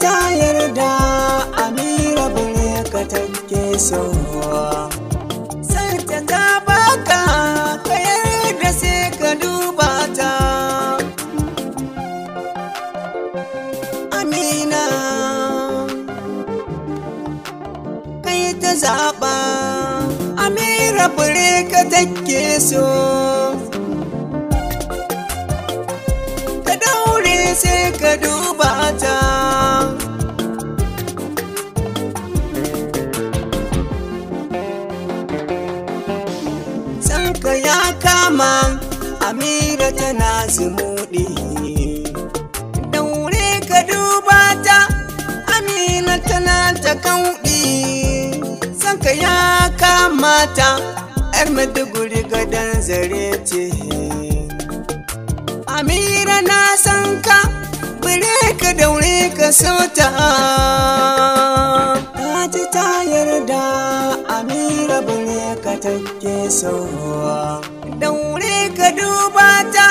Ta yarda Amira brekar take so, sai ta zaba ka yarda sai ka duba ta. Amina kai ta zaba, Amira brekar take so, ka daure sai ka duba ta. Sanka ya kama Amira tana zumuɗi, daure ka duba ta, Amina tana ta kauɗi. Sanka ya kama ta, 'yar Maiduguri gadon zare ce. Amira na san ka, ka daure ka so ta. Ta ji ta yarda Amira brekar take so, daure ka duba ta,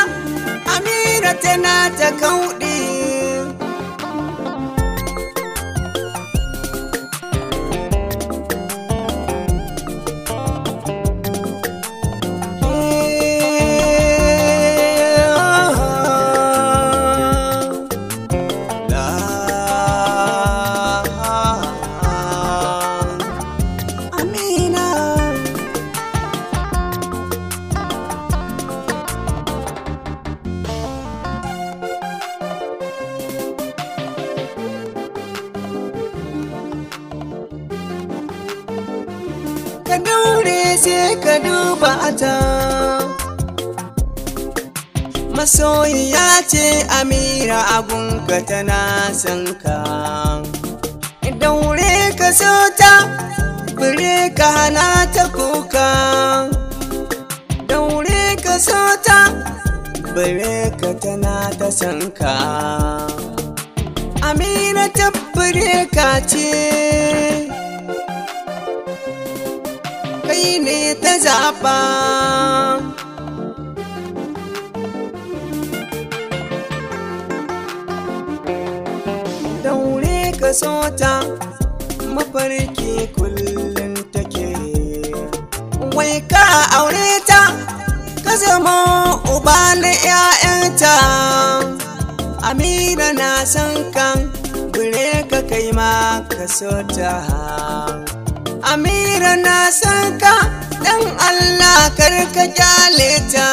Amira tana ta kauɗi. Ka daure sai ka duba ta, masoyiya ce Amira abunka tana son ka. Daure ka so ta, brekar hana ta kuka. Daure ka so ta, brekar tana ta son ka. Amira ta brekar ce, kai ne ta zaɓa. Daure ka so ta, mafarki kullum take. Wai ka aure ta, ka zama uba na 'ya'yanta. Amira na san kan, brekar kai ma ka so ta. Amira na san ka, dan Allah kar ka kyale ta.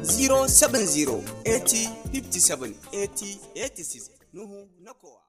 (070 80 57 80 86) Nuhu na kowa.